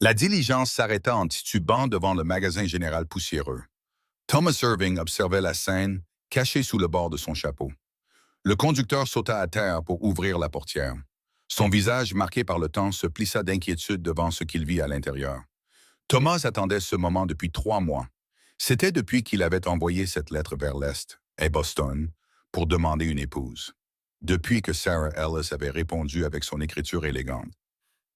La diligence s'arrêta en titubant devant le magasin général poussiéreux. Thomas Irving observait la scène, caché sous le bord de son chapeau. Le conducteur sauta à terre pour ouvrir la portière. Son visage, marqué par le temps, se plissa d'inquiétude devant ce qu'il vit à l'intérieur. Thomas attendait ce moment depuis 3 mois. C'était depuis qu'il avait envoyé cette lettre vers l'Est, et Boston, pour demander une épouse. Depuis que Sarah Ellis avait répondu avec son écriture élégante.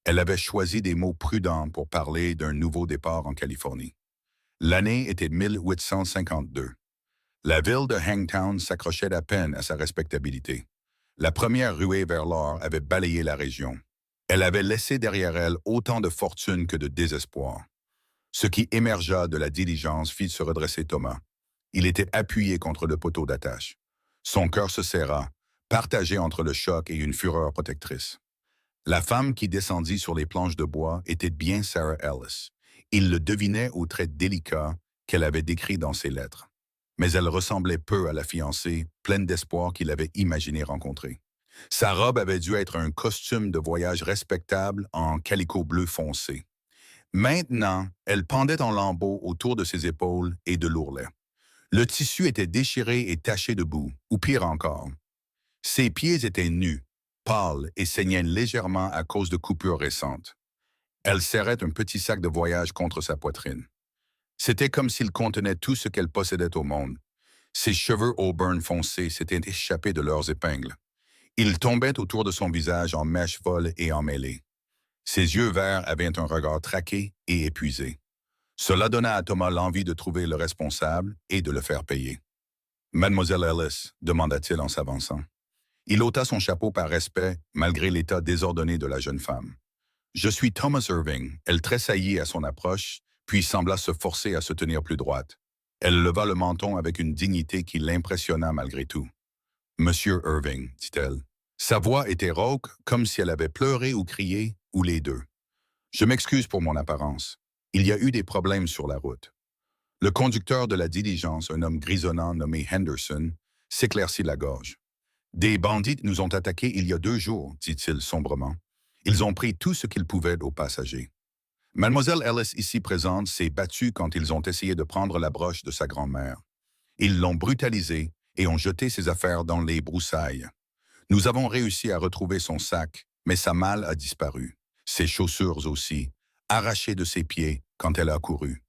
Elle avait choisi des mots prudents pour parler d'un nouveau départ en Californie. L'année était 1852. La ville de Hangtown s'accrochait à peine à sa respectabilité. La première ruée vers l'or avait balayé la région. Elle avait laissé derrière elle autant de fortune que de désespoir. Ce qui émergea de la diligence fit se redresser Thomas. Il était appuyé contre le poteau d'attache. Son cœur se serra, partagé entre le choc et une fureur protectrice. La femme qui descendit sur les planches de bois était bien Sarah Ellis. Il le devinait aux traits délicats qu'elle avait décrits dans ses lettres. Mais elle ressemblait peu à la fiancée, pleine d'espoir qu'il avait imaginé rencontrer. Sa robe avait dû être un costume de voyage respectable en calicot bleu foncé. Maintenant, elle pendait en lambeaux autour de ses épaules et de l'ourlet. Le tissu était déchiré et taché de boue, ou pire encore. Ses pieds étaient nus, pâles et saignaient légèrement à cause de coupures récentes. Elle serrait un petit sac de voyage contre sa poitrine. C'était comme s'il contenait tout ce qu'elle possédait au monde. Ses cheveux auburn foncés s'étaient échappés de leurs épingles. Ils tombaient autour de son visage en mèches folles et emmêlées. Ses yeux verts avaient un regard traqué et épuisé. Cela donna à Thomas l'envie de trouver le responsable et de le faire payer. Mademoiselle Ellis, demanda-t-il en s'avançant. Il ôta son chapeau par respect, malgré l'état désordonné de la jeune femme. Je suis Thomas Irving. Elle tressaillit à son approche, puis sembla se forcer à se tenir plus droite. Elle leva le menton avec une dignité qui l'impressionna malgré tout. Monsieur Irving, dit-elle. Sa voix était rauque, comme si elle avait pleuré ou crié, ou les deux. Je m'excuse pour mon apparence. Il y a eu des problèmes sur la route. Le conducteur de la diligence, un homme grisonnant nommé Henderson, s'éclaircit la gorge. Des bandits nous ont attaqués il y a 2 jours, dit-il sombrement. Ils ont pris tout ce qu'ils pouvaient aux passagers. Mademoiselle Ellis, ici présente, s'est battue quand ils ont essayé de prendre la broche de sa grand-mère. Ils l'ont brutalisée et ont jeté ses affaires dans les broussailles. Nous avons réussi à retrouver son sac, mais sa malle a disparu. Ses chaussures aussi, arrachées de ses pieds quand elle a couru.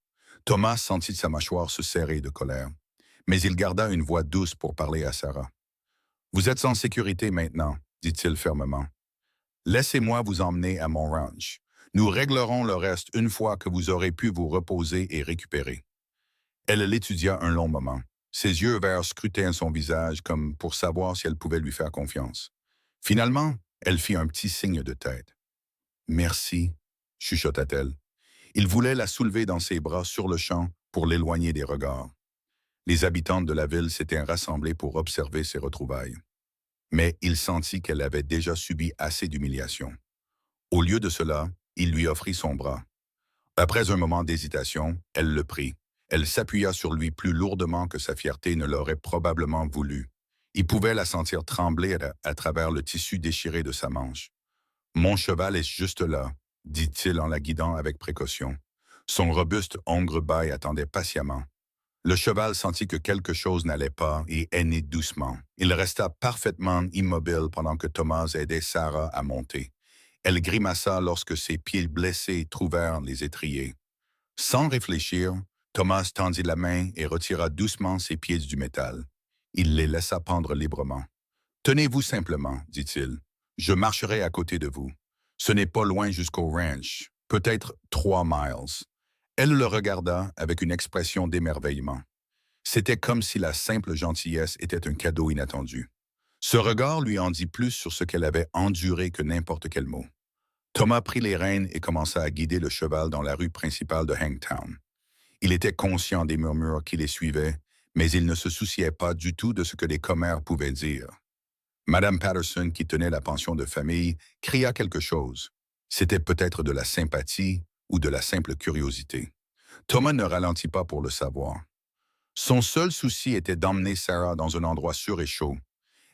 Thomas sentit sa mâchoire se serrer de colère, mais il garda une voix douce pour parler à Sarah. Vous êtes en sécurité maintenant, dit-il fermement. Laissez-moi vous emmener à mon ranch. Nous réglerons le reste une fois que vous aurez pu vous reposer et récupérer. Elle l'étudia un long moment. Ses yeux verts scrutaient son visage comme pour savoir si elle pouvait lui faire confiance. Finalement, elle fit un petit signe de tête. Merci, chuchota-t-elle. Il voulait la soulever dans ses bras sur le champ pour l'éloigner des regards. Les habitantes de la ville s'étaient rassemblées pour observer ses retrouvailles. Mais il sentit qu'elle avait déjà subi assez d'humiliation. Au lieu de cela, il lui offrit son bras. Après un moment d'hésitation, elle le prit. Elle s'appuya sur lui plus lourdement que sa fierté ne l'aurait probablement voulu. Il pouvait la sentir trembler à travers le tissu déchiré de sa manche. « Mon cheval est juste là », dit-il en la guidant avec précaution. Son robuste hongre-bail attendait patiemment. Le cheval sentit que quelque chose n'allait pas et hennit doucement. Il resta parfaitement immobile pendant que Thomas aidait Sarah à monter. Elle grimaça lorsque ses pieds blessés trouvèrent les étriers. Sans réfléchir, Thomas tendit la main et retira doucement ses pieds du métal. Il les laissa pendre librement. « Tenez-vous simplement, dit-il. Je marcherai à côté de vous. Ce n'est pas loin jusqu'au ranch, peut-être 3 miles. » Elle le regarda avec une expression d'émerveillement. C'était comme si la simple gentillesse était un cadeau inattendu. Ce regard lui en dit plus sur ce qu'elle avait enduré que n'importe quel mot. Thomas prit les rênes et commença à guider le cheval dans la rue principale de Hangtown. Il était conscient des murmures qui les suivaient, mais il ne se souciait pas du tout de ce que les commères pouvaient dire. Madame Patterson, qui tenait la pension de famille, cria quelque chose. C'était peut-être de la sympathie ou de la simple curiosité. Thomas ne ralentit pas pour le savoir. Son seul souci était d'emmener Sarah dans un endroit sûr et chaud.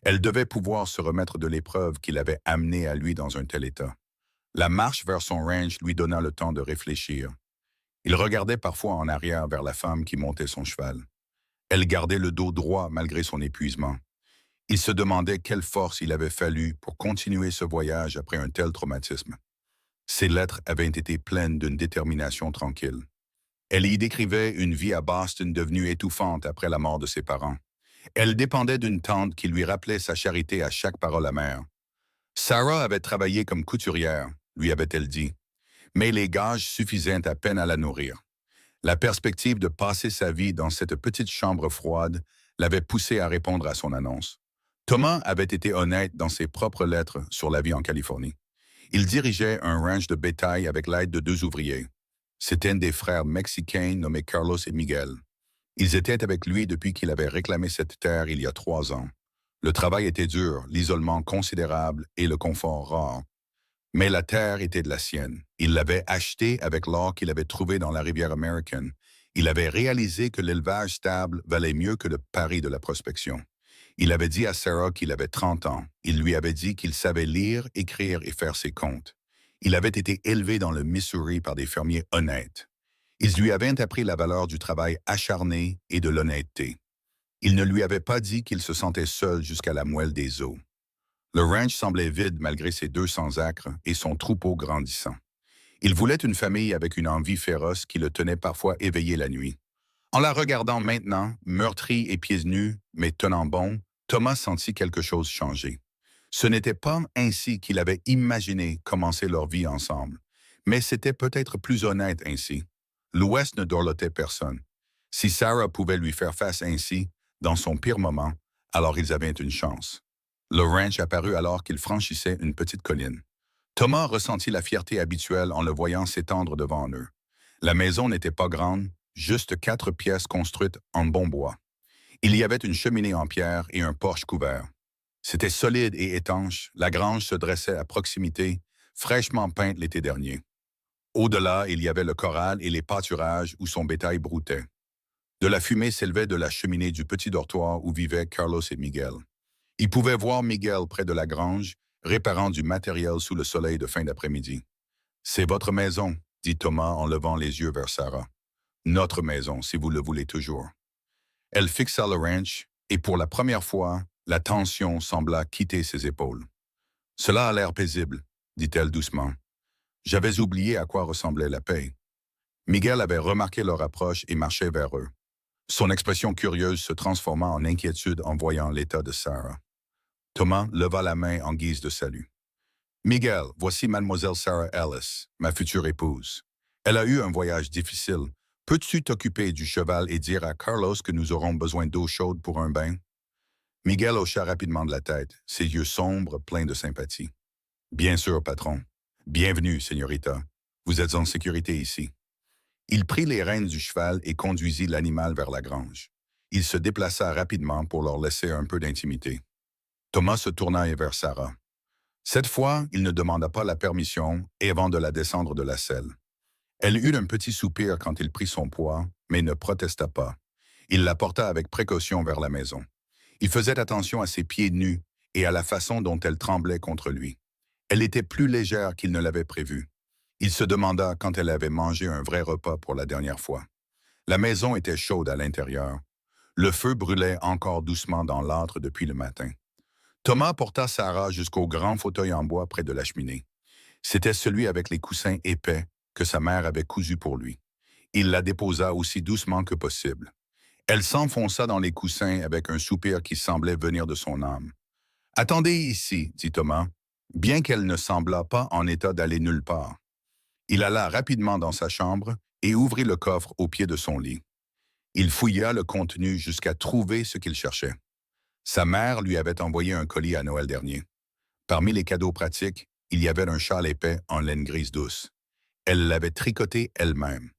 Elle devait pouvoir se remettre de l'épreuve qui l'avait amenée à lui dans un tel état. La marche vers son ranch lui donna le temps de réfléchir. Il regardait parfois en arrière vers la femme qui montait son cheval. Elle gardait le dos droit malgré son épuisement. Il se demandait quelle force il avait fallu pour continuer ce voyage après un tel traumatisme. Ses lettres avaient été pleines d'une détermination tranquille. Elle y décrivait une vie à Boston devenue étouffante après la mort de ses parents. Elle dépendait d'une tante qui lui rappelait sa charité à chaque parole amère. Sarah avait travaillé comme couturière, lui avait-elle dit, mais les gages suffisaient à peine à la nourrir. La perspective de passer sa vie dans cette petite chambre froide l'avait poussée à répondre à son annonce. Thomas avait été honnête dans ses propres lettres sur la vie en Californie. Il dirigeait un ranch de bétail avec l'aide de 2 ouvriers. C'étaient des frères mexicains nommés Carlos et Miguel. Ils étaient avec lui depuis qu'il avait réclamé cette terre il y a 3 ans. Le travail était dur, l'isolement considérable et le confort rare. Mais la terre était de la sienne. Il l'avait achetée avec l'or qu'il avait trouvé dans la rivière American. Il avait réalisé que l'élevage stable valait mieux que le pari de la prospection. Il avait dit à Sarah qu'il avait 30 ans. Il lui avait dit qu'il savait lire, écrire et faire ses comptes. Il avait été élevé dans le Missouri par des fermiers honnêtes. Ils lui avaient appris la valeur du travail acharné et de l'honnêteté. Il ne lui avait pas dit qu'il se sentait seul jusqu'à la moelle des os. Le ranch semblait vide malgré ses 200 acres et son troupeau grandissant. Il voulait une famille avec une envie féroce qui le tenait parfois éveillé la nuit. En la regardant maintenant, meurtri et pieds nus, mais tenant bon, Thomas sentit quelque chose changer. Ce n'était pas ainsi qu'il avait imaginé commencer leur vie ensemble, mais c'était peut-être plus honnête ainsi. L'Ouest ne dorlotait personne. Si Sarah pouvait lui faire face ainsi, dans son pire moment, alors ils avaient une chance. Le ranch apparut alors qu'ils franchissaient une petite colline. Thomas ressentit la fierté habituelle en le voyant s'étendre devant eux. La maison n'était pas grande, juste 4 pièces construites en bon bois. Il y avait une cheminée en pierre et un porche couvert. C'était solide et étanche, la grange se dressait à proximité, fraîchement peinte l'été dernier. Au-delà, il y avait le corral et les pâturages où son bétail broutait. De la fumée s'élevait de la cheminée du petit dortoir où vivaient Carlos et Miguel. Il pouvait voir Miguel près de la grange, réparant du matériel sous le soleil de fin d'après-midi. « C'est votre maison », dit Thomas en levant les yeux vers Sarah. « Notre maison, si vous le voulez toujours. » Elle fixa le ranch, et pour la première fois, la tension sembla quitter ses épaules. « Cela a l'air paisible », dit-elle doucement. « J'avais oublié à quoi ressemblait la paix. » Miguel avait remarqué leur approche et marchait vers eux. Son expression curieuse se transforma en inquiétude en voyant l'état de Sarah. Thomas leva la main en guise de salut. « Miguel, voici mademoiselle Sarah Ellis, ma future épouse. Elle a eu un voyage difficile. Peux-tu t'occuper du cheval et dire à Carlos que nous aurons besoin d'eau chaude pour un bain? » Miguel hocha rapidement de la tête, ses yeux sombres pleins de sympathie. « Bien sûr, patron. Bienvenue, señorita. Vous êtes en sécurité ici. » Il prit les rênes du cheval et conduisit l'animal vers la grange. Il se déplaça rapidement pour leur laisser un peu d'intimité. Thomas se tourna vers Sarah. Cette fois, il ne demanda pas la permission avant de la descendre de la selle. Elle eut un petit soupir quand il prit son poids, mais ne protesta pas. Il la porta avec précaution vers la maison. Il faisait attention à ses pieds nus et à la façon dont elle tremblait contre lui. Elle était plus légère qu'il ne l'avait prévu. Il se demanda quand elle avait mangé un vrai repas pour la dernière fois. La maison était chaude à l'intérieur. Le feu brûlait encore doucement dans l'âtre depuis le matin. Thomas porta Sarah jusqu'au grand fauteuil en bois près de la cheminée. C'était celui avec les coussins épais que sa mère avait cousu pour lui. Il la déposa aussi doucement que possible. Elle s'enfonça dans les coussins avec un soupir qui semblait venir de son âme. « Attendez ici, dit Thomas, bien qu'elle ne semblât pas en état d'aller nulle part. » Il alla rapidement dans sa chambre et ouvrit le coffre au pied de son lit. Il fouilla le contenu jusqu'à trouver ce qu'il cherchait. Sa mère lui avait envoyé un colis à Noël dernier. Parmi les cadeaux pratiques, il y avait un châle épais en laine grise douce. Elle l'avait tricoté elle-même.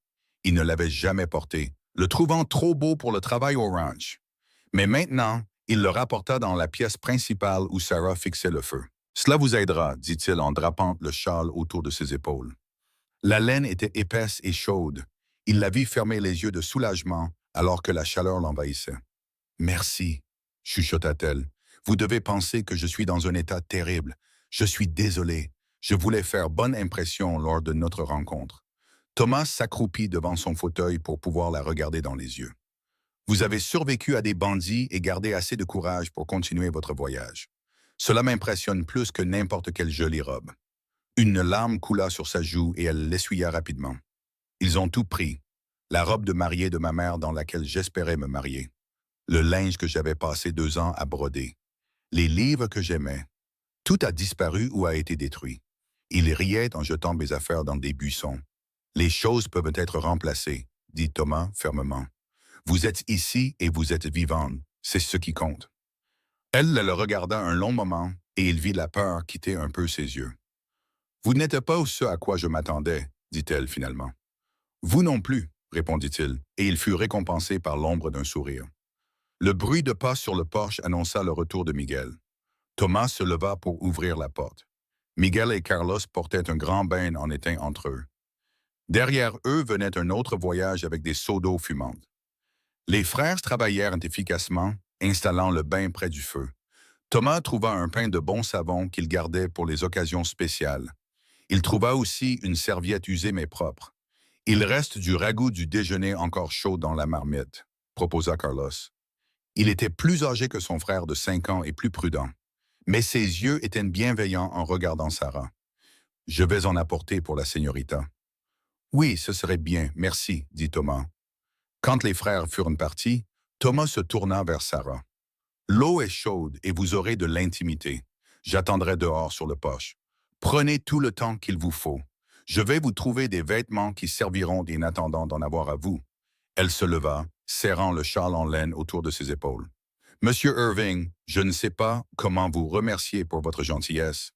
Il ne l'avait jamais porté, le trouvant trop beau pour le travail au ranch. Mais maintenant, il le rapporta dans la pièce principale où Sarah fixait le feu. « Cela vous aidera, dit-il en drapant le châle autour de ses épaules. La laine était épaisse et chaude. Il la vit fermer les yeux de soulagement alors que la chaleur l'envahissait. « Merci, chuchota-t-elle. Vous devez penser que je suis dans un état terrible. Je suis désolée. Je voulais faire bonne impression lors de notre rencontre. Thomas s'accroupit devant son fauteuil pour pouvoir la regarder dans les yeux. Vous avez survécu à des bandits et gardé assez de courage pour continuer votre voyage. Cela m'impressionne plus que n'importe quelle jolie robe. Une larme coula sur sa joue et elle l'essuya rapidement. Ils ont tout pris. La robe de mariée de ma mère dans laquelle j'espérais me marier. Le linge que j'avais passé 2 ans à broder. Les livres que j'aimais. Tout a disparu ou a été détruit. Il riait en jetant mes affaires dans des buissons. Les choses peuvent être remplacées, dit Thomas fermement. Vous êtes ici et vous êtes vivante. C'est ce qui compte. Elle le regarda un long moment et il vit la peur quitter un peu ses yeux. Vous n'êtes pas ce à quoi je m'attendais, dit-elle finalement. Vous non plus, répondit-il, et il fut récompensé par l'ombre d'un sourire. Le bruit de pas sur le porche annonça le retour de Miguel. Thomas se leva pour ouvrir la porte. Miguel et Carlos portaient un grand bain en étain entre eux. Derrière eux venait un autre voyage avec des seaux d'eau fumantes. Les frères travaillèrent efficacement, installant le bain près du feu. Thomas trouva un pain de bon savon qu'il gardait pour les occasions spéciales. Il trouva aussi une serviette usée mais propre. Il reste du ragoût du déjeuner encore chaud dans la marmite, proposa Carlos. Il était plus âgé que son frère de 5 ans et plus prudent. Mais ses yeux étaient bienveillants en regardant Sarah. « Je vais en apporter pour la señorita. »« Oui, ce serait bien, merci, dit Thomas. Quand les frères furent partis, Thomas se tourna vers Sarah. « L'eau est chaude et vous aurez de l'intimité. J'attendrai dehors sur le porche. Prenez tout le temps qu'il vous faut. Je vais vous trouver des vêtements qui serviront en attendant d'en avoir à vous. » Elle se leva, serrant le châle en laine autour de ses épaules. « Monsieur Irving, je ne sais pas comment vous remercier pour votre gentillesse. »«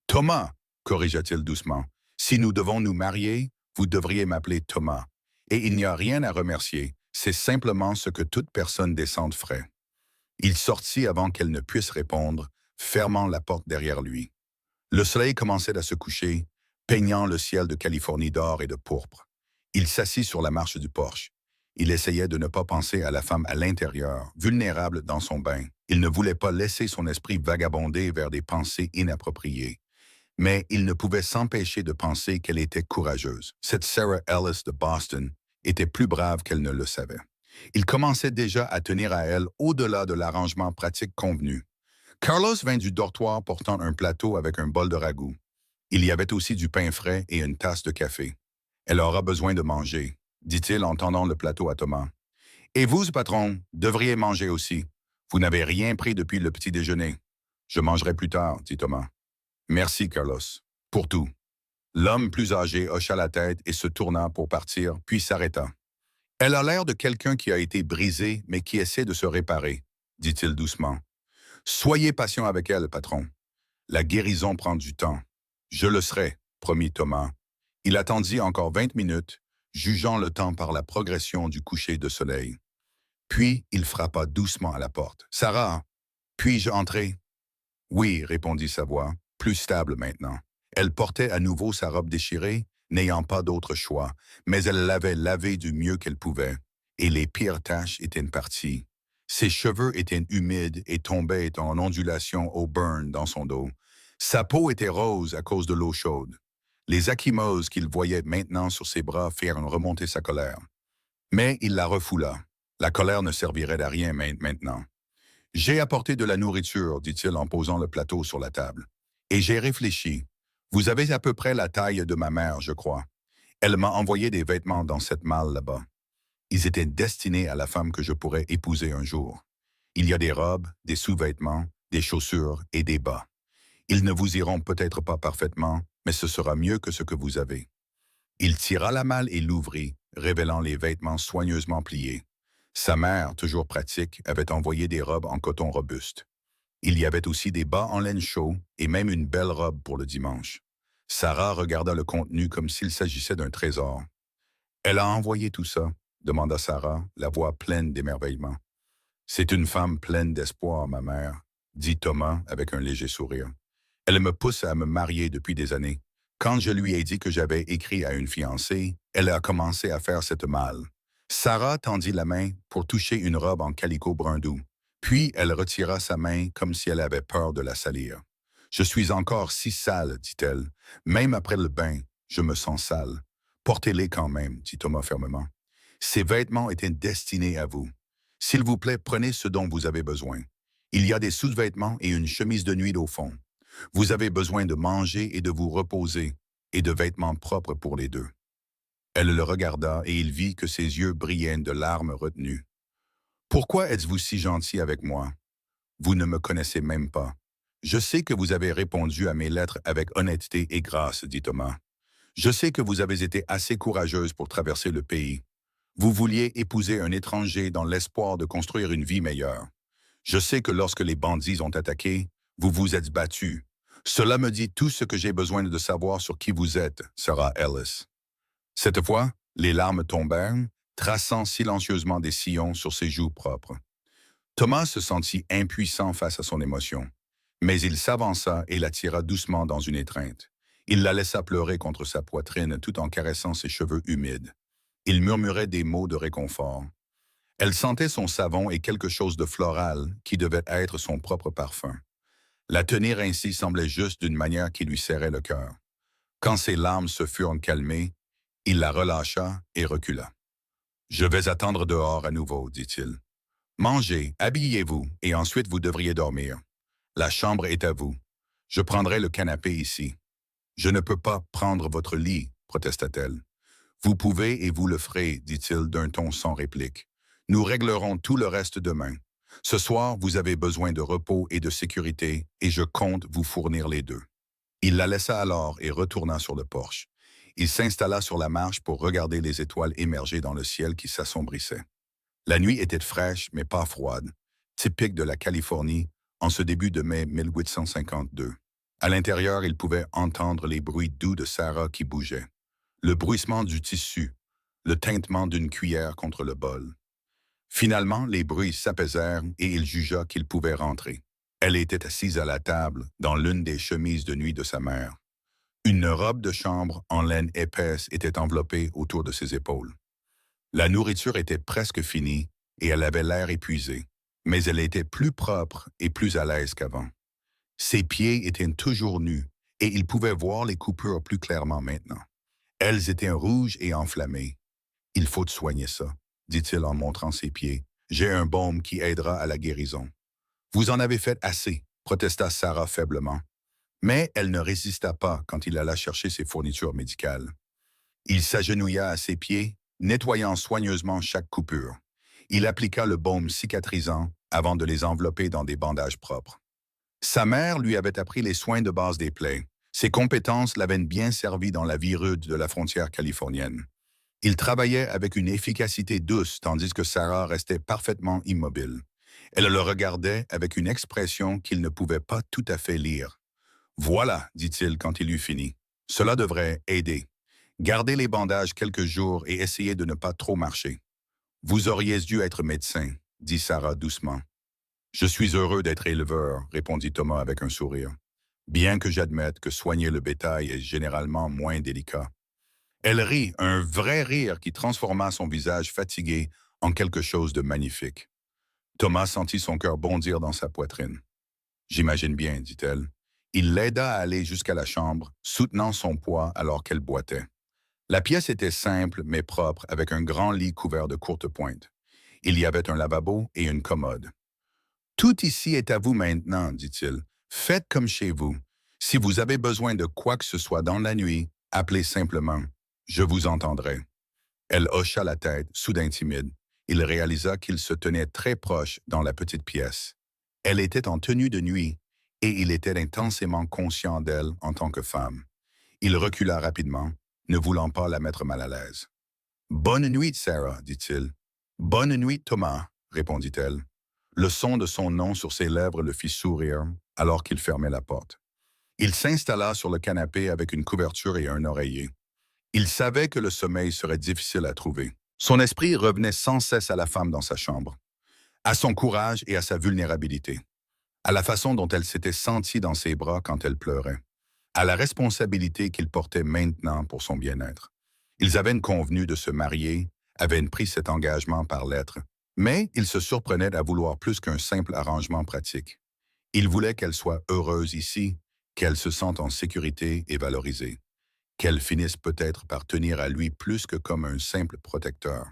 Thomas, corrigea-t-il doucement, si nous devons nous marier, vous devriez m'appeler Thomas. Et il n'y a rien à remercier, c'est simplement ce que toute personne décente ferait. » Il sortit avant qu'elle ne puisse répondre, fermant la porte derrière lui. Le soleil commençait à se coucher, peignant le ciel de Californie d'or et de pourpre. Il s'assit sur la marche du porche. Il essayait de ne pas penser à la femme à l'intérieur, vulnérable dans son bain. Il ne voulait pas laisser son esprit vagabonder vers des pensées inappropriées. Mais il ne pouvait s'empêcher de penser qu'elle était courageuse. Cette Sarah Ellis de Boston était plus brave qu'elle ne le savait. Il commençait déjà à tenir à elle au-delà de l'arrangement pratique convenu. Carlos vint du dortoir portant un plateau avec un bol de ragoût. Il y avait aussi du pain frais et une tasse de café. « Elle aura besoin de manger », dit-il en tendant le plateau à Thomas. « Et vous, patron, devriez manger aussi. Vous n'avez rien pris depuis le petit déjeuner. »« Je mangerai plus tard, » dit Thomas. « Merci, Carlos, pour tout. » L'homme plus âgé hocha la tête et se tourna pour partir, puis s'arrêta. « Elle a l'air de quelqu'un qui a été brisé, mais qui essaie de se réparer, » dit-il doucement. « Soyez patient avec elle, patron. La guérison prend du temps. »« Je le serai, » promit Thomas. Il attendit encore 20 minutes, jugeant le temps par la progression du coucher de soleil. Puis il frappa doucement à la porte. « Sarah, puis-je entrer? » « Oui, » répondit sa voix, plus stable maintenant. Elle portait à nouveau sa robe déchirée, n'ayant pas d'autre choix, mais elle l'avait lavée du mieux qu'elle pouvait, et les pires taches étaient parties. Ses cheveux étaient humides et tombaient en ondulation au burn dans son dos. Sa peau était rose à cause de l'eau chaude. Les ecchymoses qu'il voyait maintenant sur ses bras firent remonter sa colère. Mais il la refoula. La colère ne servirait à rien maintenant. « J'ai apporté de la nourriture, » dit-il en posant le plateau sur la table. « Et j'ai réfléchi. Vous avez à peu près la taille de ma mère, je crois. Elle m'a envoyé des vêtements dans cette malle là-bas. Ils étaient destinés à la femme que je pourrais épouser un jour. Il y a des robes, des sous-vêtements, des chaussures et des bas. Ils ne vous iront peut-être pas parfaitement, mais ce sera mieux que ce que vous avez. » Il tira la malle et l'ouvrit, révélant les vêtements soigneusement pliés. Sa mère, toujours pratique, avait envoyé des robes en coton robuste. Il y avait aussi des bas en laine chaud et même une belle robe pour le dimanche. Sarah regarda le contenu comme s'il s'agissait d'un trésor. « Elle a envoyé tout ça ?» demanda Sarah, la voix pleine d'émerveillement. « C'est une femme pleine d'espoir, ma mère, » dit Thomas avec un léger sourire. « Elle me pousse à me marier depuis des années. Quand je lui ai dit que j'avais écrit à une fiancée, elle a commencé à faire cette malle. » Sarah tendit la main pour toucher une robe en calicot brun doux. Puis elle retira sa main comme si elle avait peur de la salir. « Je suis encore si sale, dit-elle. Même après le bain, je me sens sale. Portez-les quand même, dit Thomas fermement. Ces vêtements étaient destinés à vous. S'il vous plaît, prenez ce dont vous avez besoin. Il y a des sous-vêtements et une chemise de nuit au fond. Vous avez besoin de manger et de vous reposer, et de vêtements propres pour les deux. Elle le regarda et il vit que ses yeux brillaient de larmes retenues. Pourquoi êtes-vous si gentil avec moi? Vous ne me connaissez même pas. Je sais que vous avez répondu à mes lettres avec honnêteté et grâce, dit Thomas. Je sais que vous avez été assez courageuse pour traverser le pays. Vous vouliez épouser un étranger dans l'espoir de construire une vie meilleure. Je sais que lorsque les bandits ont attaqué, vous vous êtes battu. Cela me dit tout ce que j'ai besoin de savoir sur qui vous êtes, Sarah Ellis. Cette fois, les larmes tombèrent, traçant silencieusement des sillons sur ses joues propres. Thomas se sentit impuissant face à son émotion, mais il s'avança et la tira doucement dans une étreinte. Il la laissa pleurer contre sa poitrine tout en caressant ses cheveux humides. Il murmurait des mots de réconfort. Elle sentait son savon et quelque chose de floral qui devait être son propre parfum. La tenir ainsi semblait juste d'une manière qui lui serrait le cœur. Quand ses larmes se furent calmées, il la relâcha et recula. « Je vais attendre dehors à nouveau, dit-il. Mangez, habillez-vous, et ensuite vous devriez dormir. La chambre est à vous. Je prendrai le canapé ici. Je ne peux pas prendre votre lit, protesta-t-elle. Vous pouvez et vous le ferez, dit-il d'un ton sans réplique. Nous réglerons tout le reste demain. Ce soir, vous avez besoin de repos et de sécurité, et je compte vous fournir les deux. Il la laissa alors et retourna sur le porche. Il s'installa sur la marche pour regarder les étoiles émerger dans le ciel qui s'assombrissait. La nuit était fraîche, mais pas froide, typique de la Californie en ce début de mai 1852. À l'intérieur, il pouvait entendre les bruits doux de Sarah qui bougeait, le bruissement du tissu, le tintement d'une cuillère contre le bol. Finalement, les bruits s'apaisèrent et il jugea qu'il pouvait rentrer. Elle était assise à la table, dans l'une des chemises de nuit de sa mère. Une robe de chambre en laine épaisse était enveloppée autour de ses épaules. La nourriture était presque finie et elle avait l'air épuisée, mais elle était plus propre et plus à l'aise qu'avant. Ses pieds étaient toujours nus et il pouvait voir les coupures plus clairement maintenant. Elles étaient rouges et enflammées. « Il faut soigner ça, » dit-il en montrant ses pieds. « J'ai un baume qui aidera à la guérison. »« Vous en avez fait assez, » protesta Sarah faiblement. Mais elle ne résista pas quand il alla chercher ses fournitures médicales. Il s'agenouilla à ses pieds, nettoyant soigneusement chaque coupure. Il appliqua le baume cicatrisant avant de les envelopper dans des bandages propres. Sa mère lui avait appris les soins de base des plaies. Ses compétences l'avaient bien servi dans la vie rude de la frontière californienne. Il travaillait avec une efficacité douce tandis que Sarah restait parfaitement immobile. Elle le regardait avec une expression qu'il ne pouvait pas tout à fait lire. « Voilà, dit-il quand il eut fini. Cela devrait aider. Gardez les bandages quelques jours et essayez de ne pas trop marcher. »« Vous auriez dû être médecin, » dit Sarah doucement. « Je suis heureux d'être éleveur, » répondit Thomas avec un sourire. « Bien que j'admette que soigner le bétail est généralement moins délicat. » Elle rit, un vrai rire qui transforma son visage fatigué en quelque chose de magnifique. Thomas sentit son cœur bondir dans sa poitrine. « J'imagine bien, dit-elle. » Il l'aida à aller jusqu'à la chambre, soutenant son poids alors qu'elle boitait. La pièce était simple mais propre, avec un grand lit couvert de courtes pointes. Il y avait un lavabo et une commode. « Tout ici est à vous maintenant, dit-il. Faites comme chez vous. Si vous avez besoin de quoi que ce soit dans la nuit, appelez simplement. Je vous entendrai. » Elle hocha la tête, soudain timide. Il réalisa qu'il se tenait très proche dans la petite pièce. Elle était en tenue de nuit, et il était intensément conscient d'elle en tant que femme. Il recula rapidement, ne voulant pas la mettre mal à l'aise. « Bonne nuit, Sarah, dit-il. « Bonne nuit, Thomas, répondit-elle. Le son de son nom sur ses lèvres le fit sourire alors qu'il fermait la porte. Il s'installa sur le canapé avec une couverture et un oreiller. Il savait que le sommeil serait difficile à trouver. Son esprit revenait sans cesse à la femme dans sa chambre, à son courage et à sa vulnérabilité, à la façon dont elle s'était sentie dans ses bras quand elle pleurait, à la responsabilité qu'il portait maintenant pour son bien-être. Ils avaient convenu de se marier, avaient pris cet engagement par lettre, mais il se surprenait à vouloir plus qu'un simple arrangement pratique. Il voulait qu'elle soit heureuse ici qu'elle se sente en sécurité et valorisée, qu'elle finisse peut-être par tenir à lui plus que comme un simple protecteur.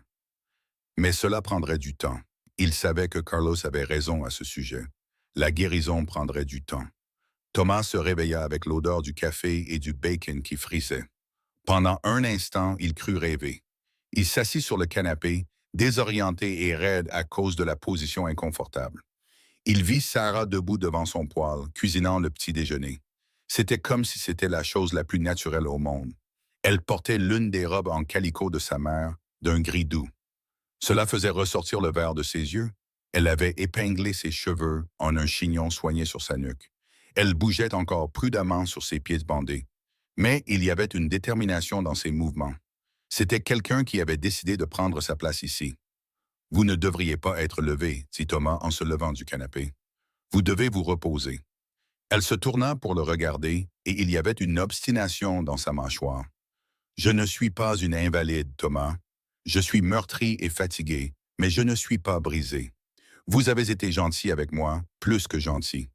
Mais cela prendrait du temps. Il savait que Carlos avait raison à ce sujet. La guérison prendrait du temps. Thomas se réveilla avec l'odeur du café et du bacon qui frisait. Pendant un instant, il crut rêver. Il s'assit sur le canapé, désorienté et raide à cause de la position inconfortable. Il vit Sarah debout devant son poêle, cuisinant le petit déjeuner. C'était comme si c'était la chose la plus naturelle au monde. Elle portait l'une des robes en calicot de sa mère, d'un gris doux. Cela faisait ressortir le verre de ses yeux. Elle avait épinglé ses cheveux en un chignon soigné sur sa nuque. Elle bougeait encore prudemment sur ses pieds bandés. Mais il y avait une détermination dans ses mouvements. C'était quelqu'un qui avait décidé de prendre sa place ici. Vous ne devriez pas être levé, dit Thomas en se levant du canapé. Vous devez vous reposer. Elle se tourna pour le regarder et il y avait une obstination dans sa mâchoire. Je ne suis pas une invalide, Thomas. Je suis meurtri et fatigué, mais je ne suis pas brisé. Vous avez été gentil avec moi, plus que gentil.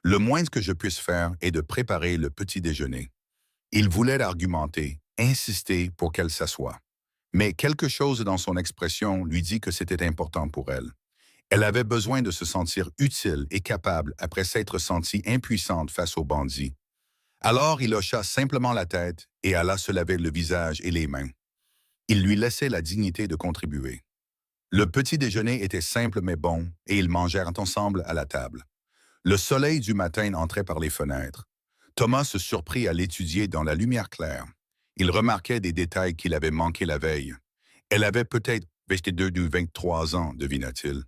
Le moins que je puisse faire est de préparer le petit déjeuner. Il voulait l'argumenter, insister pour qu'elle s'assoie. Mais quelque chose dans son expression lui dit que c'était important pour elle. Elle avait besoin de se sentir utile et capable après s'être sentie impuissante face aux bandits. Alors il hocha simplement la tête et alla se laver le visage et les mains. Il lui laissait la dignité de contribuer. Le petit déjeuner était simple mais bon et ils mangèrent ensemble à la table. Le soleil du matin entrait par les fenêtres. Thomas se surprit à l'étudier dans la lumière claire. Il remarquait des détails qu'il avait manqués la veille. Elle avait peut-être 23 ans, devina-t-il.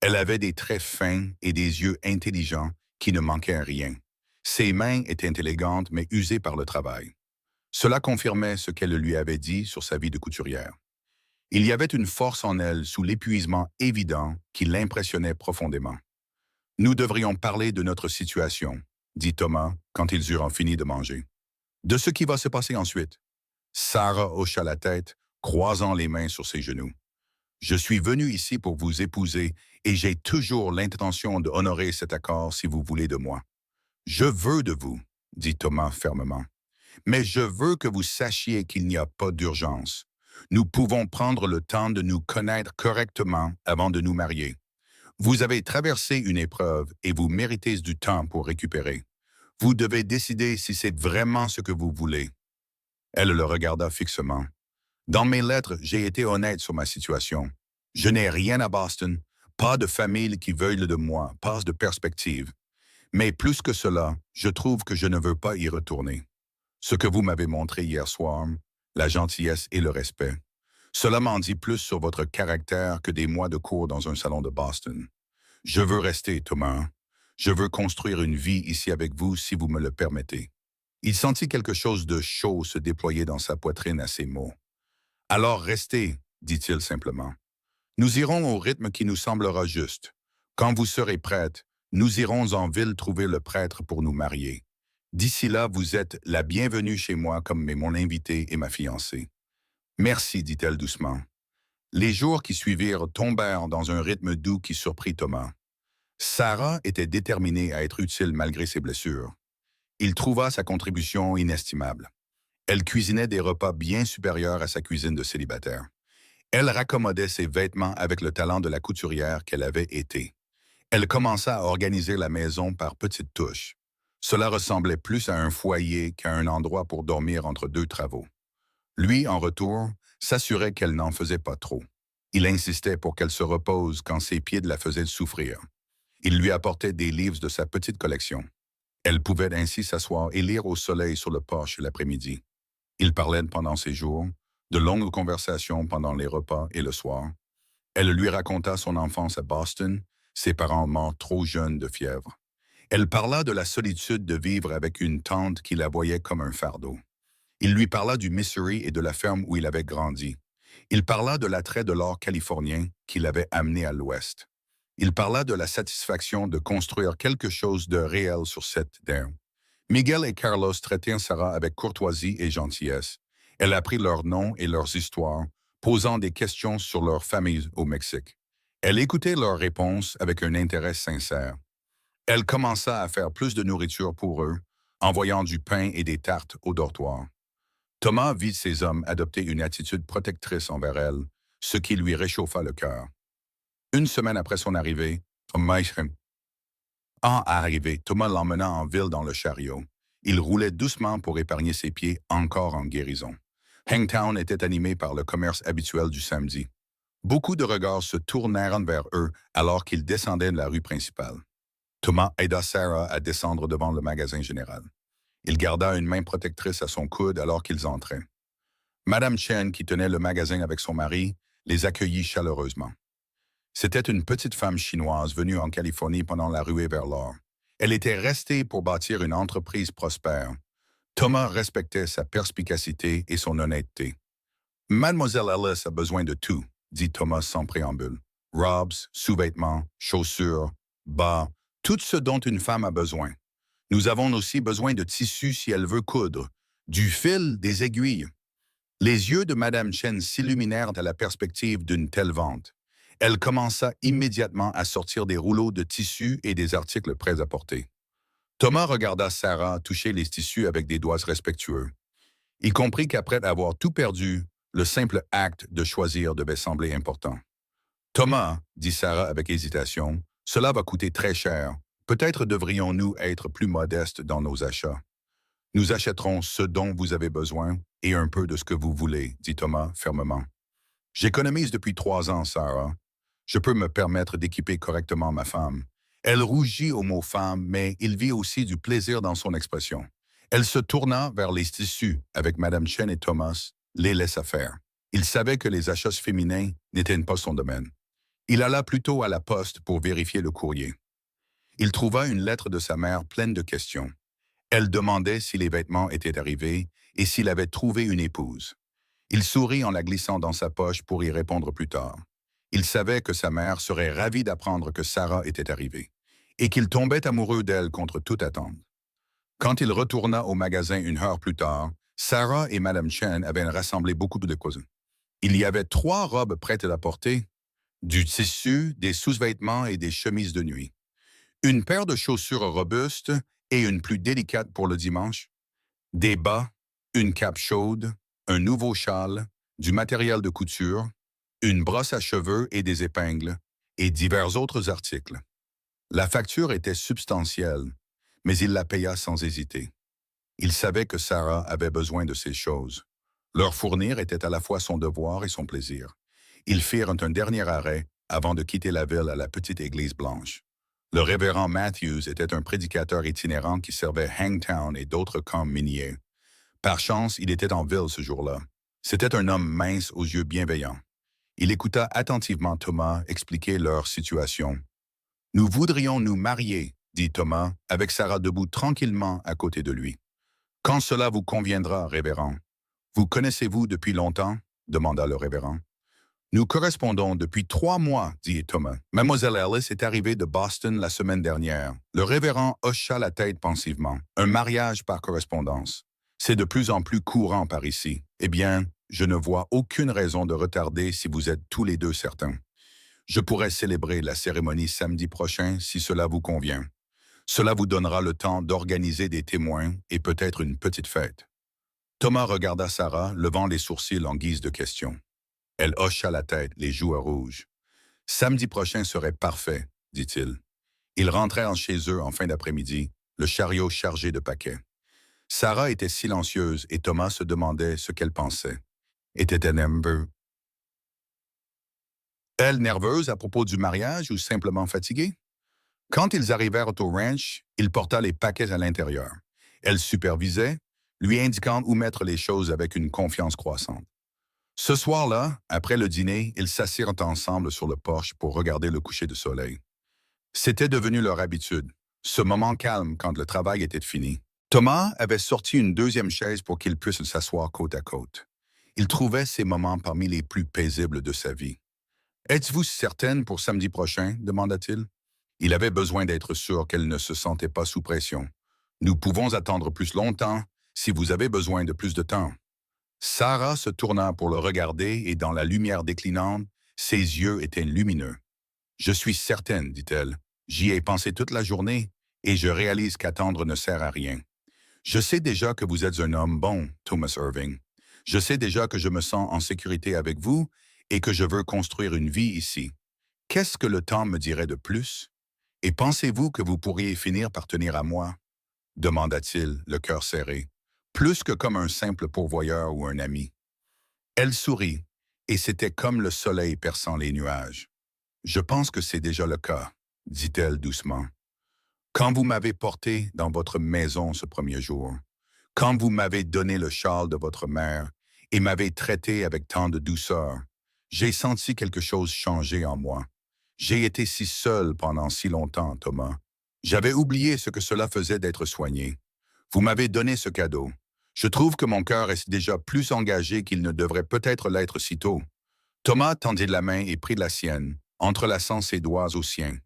Elle avait des traits fins et des yeux intelligents qui ne manquaient rien. Ses mains étaient élégantes mais usées par le travail. Cela confirmait ce qu'elle lui avait dit sur sa vie de couturière. Il y avait une force en elle sous l'épuisement évident qui l'impressionnait profondément. « Nous devrions parler de notre situation », dit Thomas quand ils eurent fini de manger. « De ce qui va se passer ensuite. » Sarah hocha la tête, croisant les mains sur ses genoux. « Je suis venu ici pour vous épouser et j'ai toujours l'intention d'honorer cet accord si vous voulez de moi. »« Je veux de vous, » dit Thomas fermement. « Mais je veux que vous sachiez qu'il n'y a pas d'urgence. Nous pouvons prendre le temps de nous connaître correctement avant de nous marier. Vous avez traversé une épreuve et vous méritez du temps pour récupérer. Vous devez décider si c'est vraiment ce que vous voulez. » Elle le regarda fixement. « Dans mes lettres, j'ai été honnête sur ma situation. Je n'ai rien à Boston, pas de famille qui veuille de moi, pas de perspective. Mais plus que cela, je trouve que je ne veux pas y retourner. Ce que vous m'avez montré hier soir, la gentillesse et le respect, cela m'en dit plus sur votre caractère que des mois de cours dans un salon de Boston. Je veux rester, Thomas. Je veux construire une vie ici avec vous si vous me le permettez. » Il sentit quelque chose de chaud se déployer dans sa poitrine à ces mots. « Alors restez, » dit-il simplement. « Nous irons au rythme qui nous semblera juste. Quand vous serez prête, nous irons en ville trouver le prêtre pour nous marier. D'ici là, vous êtes la bienvenue chez moi comme mon invité et ma fiancée. » « Merci, dit-elle doucement. Les jours qui suivirent tombèrent dans un rythme doux qui surprit Thomas. Sarah était déterminée à être utile malgré ses blessures. Il trouva sa contribution inestimable. Elle cuisinait des repas bien supérieurs à sa cuisine de célibataire. Elle raccommodait ses vêtements avec le talent de la couturière qu'elle avait été. Elle commença à organiser la maison par petites touches. Cela ressemblait plus à un foyer qu'à un endroit pour dormir entre deux travaux. Lui, en retour, s'assurait qu'elle n'en faisait pas trop. Il insistait pour qu'elle se repose quand ses pieds la faisaient souffrir. Il lui apportait des livres de sa petite collection. Elle pouvait ainsi s'asseoir et lire au soleil sur le porche l'après-midi. Ils parlaient pendant ces jours, de longues conversations pendant les repas et le soir. Elle lui raconta son enfance à Boston, ses parents morts trop jeunes de fièvre. Elle parla de la solitude de vivre avec une tante qui la voyait comme un fardeau. Il lui parla du Missouri et de la ferme où il avait grandi. Il parla de l'attrait de l'or californien qui l'avait amené à l'Ouest. Il parla de la satisfaction de construire quelque chose de réel sur cette terre. Miguel et Carlos traitèrent Sarah avec courtoisie et gentillesse. Elle apprit leurs noms et leurs histoires, posant des questions sur leur famille au Mexique. Elle écoutait leurs réponses avec un intérêt sincère. Elle commença à faire plus de nourriture pour eux, envoyant du pain et des tartes au dortoir. Thomas vit ces hommes adopter une attitude protectrice envers elle, ce qui lui réchauffa le cœur. Une semaine après son arrivée, Thomas l'emmena en ville dans le chariot. Il roulait doucement pour épargner ses pieds encore en guérison. Hangtown était animé par le commerce habituel du samedi. Beaucoup de regards se tournèrent vers eux alors qu'ils descendaient de la rue principale. Thomas aida Sarah à descendre devant le magasin général. Il garda une main protectrice à son coude alors qu'ils entraient. Madame Chen, qui tenait le magasin avec son mari, les accueillit chaleureusement. C'était une petite femme chinoise venue en Californie pendant la ruée vers l'or. Elle était restée pour bâtir une entreprise prospère. Thomas respectait sa perspicacité et son honnêteté. Mademoiselle Ellis a besoin de tout, dit Thomas sans préambule. Robes, sous-vêtements, chaussures, bas, tout ce dont une femme a besoin. Nous avons aussi besoin de tissus si elle veut coudre, du fil, des aiguilles. Les yeux de Madame Chen s'illuminèrent à la perspective d'une telle vente. Elle commença immédiatement à sortir des rouleaux de tissus et des articles prêts à porter. Thomas regarda Sarah toucher les tissus avec des doigts respectueux. Il comprit qu'après avoir tout perdu, le simple acte de choisir devait sembler important. Thomas, dit Sarah avec hésitation, cela va coûter très cher. Peut-être devrions-nous être plus modestes dans nos achats. Nous achèterons ce dont vous avez besoin et un peu de ce que vous voulez, dit Thomas fermement. J'économise depuis 3 ans, Sarah. Je peux me permettre d'équiper correctement ma femme. Elle rougit au mot femme, mais il vit aussi du plaisir dans son expression. Elle se tourna vers les tissus avec Madame Chen et Thomas, les laissa faire. Il savait que les achats féminins n'étaient pas son domaine. Il alla plutôt à la poste pour vérifier le courrier. Il trouva une lettre de sa mère pleine de questions. Elle demandait si les vêtements étaient arrivés et s'il avait trouvé une épouse. Il sourit en la glissant dans sa poche pour y répondre plus tard. Il savait que sa mère serait ravie d'apprendre que Sarah était arrivée et qu'il tombait amoureux d'elle contre toute attente. Quand il retourna au magasin une heure plus tard, Sarah et Madame Chen avaient rassemblé beaucoup de choses. Il y avait 3 robes prêtes à porter, du tissu, des sous-vêtements et des chemises de nuit. Une paire de chaussures robustes et une plus délicate pour le dimanche, des bas, une cape chaude, un nouveau châle, du matériel de couture, une brosse à cheveux et des épingles, et divers autres articles. La facture était substantielle, mais il la paya sans hésiter. Il savait que Sarah avait besoin de ces choses. Leur fournir était à la fois son devoir et son plaisir. Ils firent un dernier arrêt avant de quitter la ville à la petite église blanche. Le révérend Matthews était un prédicateur itinérant qui servait Hangtown et d'autres camps miniers. Par chance, il était en ville ce jour-là. C'était un homme mince aux yeux bienveillants. Il écouta attentivement Thomas expliquer leur situation. « Nous voudrions nous marier, dit Thomas, avec Sarah debout tranquillement à côté de lui. « Quand cela vous conviendra, révérend. Vous connaissez-vous depuis longtemps? Demanda le révérend. Nous correspondons depuis 3 mois, dit Thomas. Mademoiselle Ellis est arrivée de Boston la semaine dernière. Le révérend hocha la tête pensivement. Un mariage par correspondance. C'est de plus en plus courant par ici. Eh bien, je ne vois aucune raison de retarder si vous êtes tous les deux certains. Je pourrais célébrer la cérémonie samedi prochain si cela vous convient. Cela vous donnera le temps d'organiser des témoins et peut-être une petite fête. Thomas regarda Sarah, levant les sourcils en guise de question. Elle hocha la tête, les joues rouges. « Samedi prochain serait parfait, dit-il. » Ils rentrèrent chez eux en fin d'après-midi, le chariot chargé de paquets. Sarah était silencieuse et Thomas se demandait ce qu'elle pensait. Était-elle nerveuse? Elle nerveuse à propos du mariage ou simplement fatiguée? Quand ils arrivèrent au ranch, il porta les paquets à l'intérieur. Elle supervisait, lui indiquant où mettre les choses avec une confiance croissante. Ce soir-là, après le dîner, ils s'assirent ensemble sur le porche pour regarder le coucher de soleil. C'était devenu leur habitude, ce moment calme quand le travail était fini. Thomas avait sorti une 2e chaise pour qu'ils puissent s'asseoir côte à côte. Il trouvait ces moments parmi les plus paisibles de sa vie. « Êtes-vous certaine pour samedi prochain? » demanda-t-il. Il avait besoin d'être sûr qu'elle ne se sentait pas sous pression. « Nous pouvons attendre plus longtemps si vous avez besoin de plus de temps. » Sarah se tourna pour le regarder et dans la lumière déclinante, ses yeux étaient lumineux. « Je suis certaine, dit-elle. J'y ai pensé toute la journée et je réalise qu'attendre ne sert à rien. Je sais déjà que vous êtes un homme bon, Thomas Irving. Je sais déjà que je me sens en sécurité avec vous et que je veux construire une vie ici. Qu'est-ce que le temps me dirait de plus? Et pensez-vous que vous pourriez finir par tenir à moi? Demanda-t-il, le cœur serré, plus que comme un simple pourvoyeur ou un ami. Elle sourit, et c'était comme le soleil perçant les nuages. Je pense que c'est déjà le cas, dit-elle doucement. Quand vous m'avez porté dans votre maison ce premier jour, quand vous m'avez donné le châle de votre mère et m'avez traité avec tant de douceur, j'ai senti quelque chose changer en moi. J'ai été si seul pendant si longtemps, Thomas. J'avais oublié ce que cela faisait d'être soigné. Vous m'avez donné ce cadeau. Je trouve que mon cœur est déjà plus engagé qu'il ne devrait peut-être l'être si tôt. Thomas tendit la main et prit la sienne, entrelaçant ses doigts aux siens.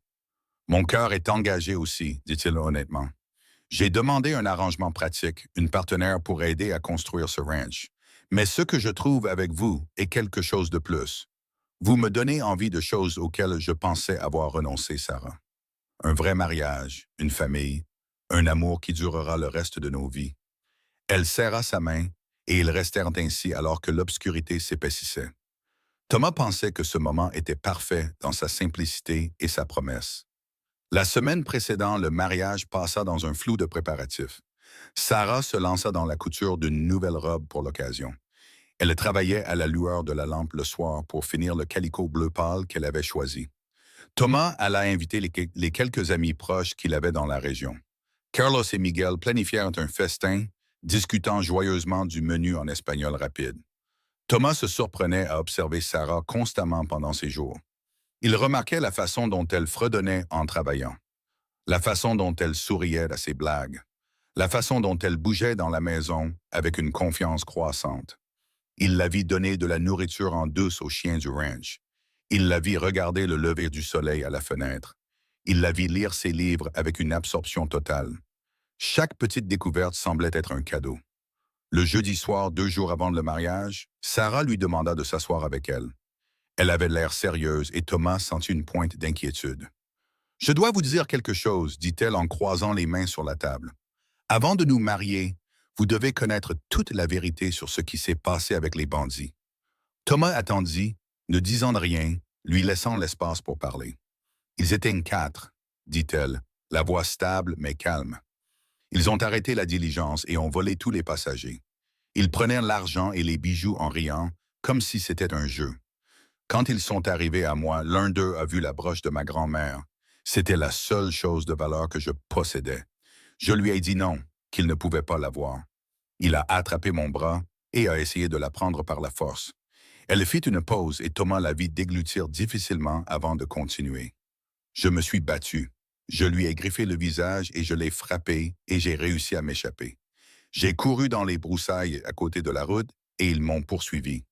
Mon cœur est engagé aussi, dit-il honnêtement. J'ai demandé un arrangement pratique, une partenaire pour aider à construire ce ranch. Mais ce que je trouve avec vous est quelque chose de plus. Vous me donnez envie de choses auxquelles je pensais avoir renoncé, Sarah. Un vrai mariage, une famille, un amour qui durera le reste de nos vies. Elle serra sa main, et ils restèrent ainsi alors que l'obscurité s'épaississait. Thomas pensait que ce moment était parfait dans sa simplicité et sa promesse. La semaine précédant, le mariage passa dans un flou de préparatifs. Sarah se lança dans la couture d'une nouvelle robe pour l'occasion. Elle travaillait à la lueur de la lampe le soir pour finir le calicot bleu pâle qu'elle avait choisi. Thomas alla inviter les quelques amis proches qu'il avait dans la région. Carlos et Miguel planifièrent un festin, discutant joyeusement du menu en espagnol rapide. Thomas se surprenait à observer Sarah constamment pendant ces jours. Il remarquait la façon dont elle fredonnait en travaillant, la façon dont elle souriait à ses blagues, la façon dont elle bougeait dans la maison avec une confiance croissante. Il la vit donner de la nourriture en douce aux chiens du ranch. Il la vit regarder le lever du soleil à la fenêtre. Il la vit lire ses livres avec une absorption totale. Chaque petite découverte semblait être un cadeau. Le jeudi soir, 2 jours avant le mariage, Sarah lui demanda de s'asseoir avec elle. Elle avait l'air sérieuse et Thomas sentit une pointe d'inquiétude. « Je dois vous dire quelque chose, dit-elle en croisant les mains sur la table. Avant de nous marier, vous devez connaître toute la vérité sur ce qui s'est passé avec les bandits. » Thomas attendit, ne disant rien, lui laissant l'espace pour parler. « Ils étaient 4, dit-elle, la voix stable mais calme. Ils ont arrêté la diligence et ont volé tous les passagers. Ils prenaient l'argent et les bijoux en riant, comme si c'était un jeu. Quand ils sont arrivés à moi, l'un d'eux a vu la broche de ma grand-mère. C'était la seule chose de valeur que je possédais. Je lui ai dit non, qu'il ne pouvait pas l'avoir. Il a attrapé mon bras et a essayé de la prendre par la force. Elle fit une pause et Thomas la vit déglutir difficilement avant de continuer. Je me suis battu. Je lui ai griffé le visage et je l'ai frappé et j'ai réussi à m'échapper. J'ai couru dans les broussailles à côté de la route et ils m'ont poursuivi.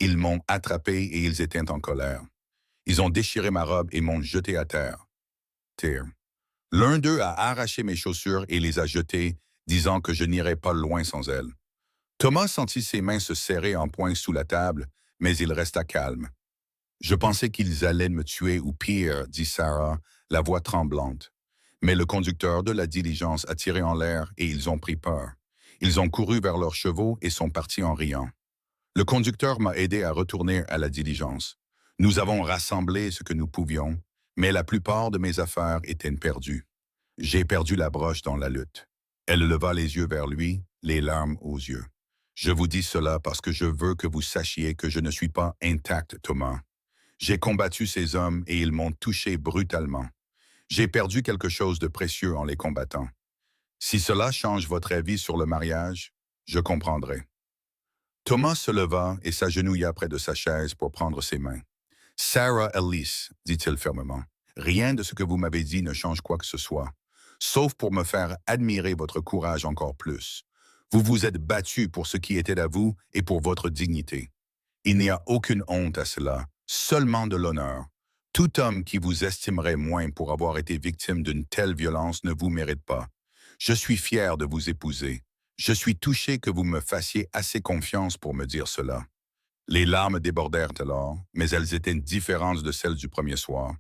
Ils m'ont attrapé et ils étaient en colère. Ils ont déchiré ma robe et m'ont jeté à terre. Terre. L'un d'eux a arraché mes chaussures et les a jetées, disant que je n'irais pas loin sans elles. Thomas sentit ses mains se serrer en poing sous la table, mais il resta calme. Je pensais qu'ils allaient me tuer ou pire, dit Sarah, la voix tremblante. Mais le conducteur de la diligence a tiré en l'air et ils ont pris peur. Ils ont couru vers leurs chevaux et sont partis en riant. Le conducteur m'a aidé à retourner à la diligence. Nous avons rassemblé ce que nous pouvions, mais la plupart de mes affaires étaient perdues. J'ai perdu la broche dans la lutte. Elle leva les yeux vers lui, les larmes aux yeux. Je vous dis cela parce que je veux que vous sachiez que je ne suis pas intact, Thomas. J'ai combattu ces hommes et ils m'ont touché brutalement. J'ai perdu quelque chose de précieux en les combattant. Si cela change votre avis sur le mariage, je comprendrai. Thomas se leva et s'agenouilla près de sa chaise pour prendre ses mains. « Sarah Ellis, dit-il fermement, rien de ce que vous m'avez dit ne change quoi que ce soit, sauf pour me faire admirer votre courage encore plus. Vous vous êtes battu pour ce qui était à vous et pour votre dignité. Il n'y a aucune honte à cela, seulement de l'honneur. Tout homme qui vous estimerait moins pour avoir été victime d'une telle violence ne vous mérite pas. Je suis fier de vous épouser. Je suis touché que vous me fassiez assez confiance pour me dire cela. » Les larmes débordèrent alors, mais elles étaient différentes de celles du premier soir.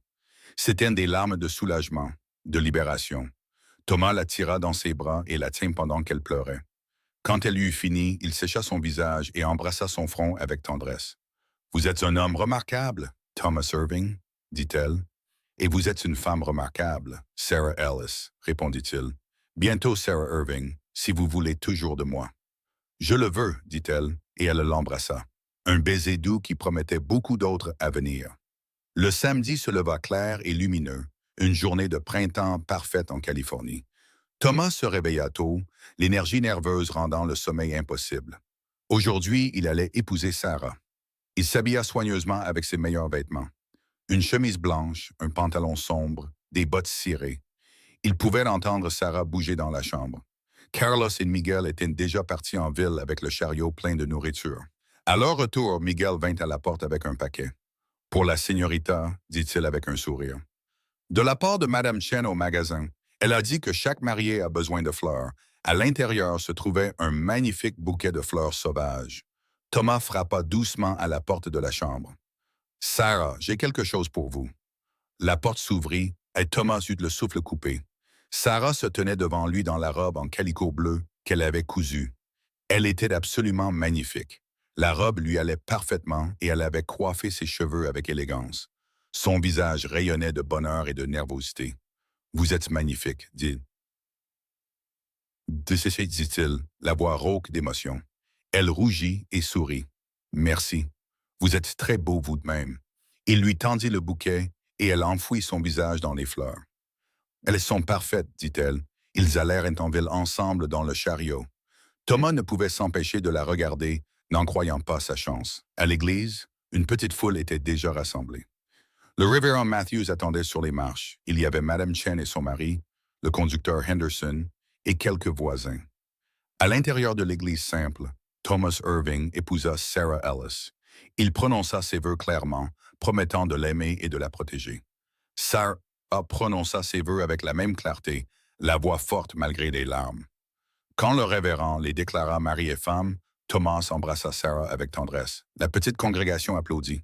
C'étaient des larmes de soulagement, de libération. Thomas la tira dans ses bras et la tint pendant qu'elle pleurait. Quand elle eut fini, il sécha son visage et embrassa son front avec tendresse. « Vous êtes un homme remarquable, Thomas Irving, dit-elle. Et vous êtes une femme remarquable, Sarah Ellis, répondit-il. Bientôt, Sarah Irving, si vous voulez toujours de moi. Je le veux, dit-elle, et elle l'embrassa. Un baiser doux qui promettait beaucoup d'autres à venir. Le samedi se leva clair et lumineux, une journée de printemps parfaite en Californie. Thomas se réveilla tôt, l'énergie nerveuse rendant le sommeil impossible. Aujourd'hui, il allait épouser Sarah. Il s'habilla soigneusement avec ses meilleurs vêtements. Une chemise blanche, un pantalon sombre, des bottes cirées. Il pouvait entendre Sarah bouger dans la chambre. Carlos et Miguel étaient déjà partis en ville avec le chariot plein de nourriture. À leur retour, Miguel vint à la porte avec un paquet. « Pour la señorita », dit-il avec un sourire. De la part de Madame Chen au magasin, elle a dit que chaque marié a besoin de fleurs. À l'intérieur se trouvait un magnifique bouquet de fleurs sauvages. Thomas frappa doucement à la porte de la chambre. « Sarah, j'ai quelque chose pour vous. » La porte s'ouvrit et Thomas eut le souffle coupé. Sarah se tenait devant lui dans la robe en calicot bleu qu'elle avait cousue. Elle était absolument magnifique. La robe lui allait parfaitement et elle avait coiffé ses cheveux avec élégance. Son visage rayonnait de bonheur et de nervosité. « Vous êtes magnifique, dit-il, la voix rauque d'émotion. Elle rougit et sourit. « Merci. Vous êtes très beau vous de même. » Il lui tendit le bouquet et elle enfouit son visage dans les fleurs. « Elles sont parfaites, dit-elle. » Ils allèrent en ville ensemble dans le chariot. Thomas ne pouvait s'empêcher de la regarder, n'en croyant pas sa chance. À l'église, une petite foule était déjà rassemblée. Le révérend Matthews attendait sur les marches. Il y avait Madame Chen et son mari, le conducteur Henderson et quelques voisins. À l'intérieur de l'église simple, Thomas Irving épousa Sarah Ellis. Il prononça ses vœux clairement, promettant de l'aimer et de la protéger. Sarah prononça ses vœux avec la même clarté, la voix forte malgré des larmes. Quand le révérend les déclara mari et femme, Thomas embrassa Sarah avec tendresse. La petite congrégation applaudit.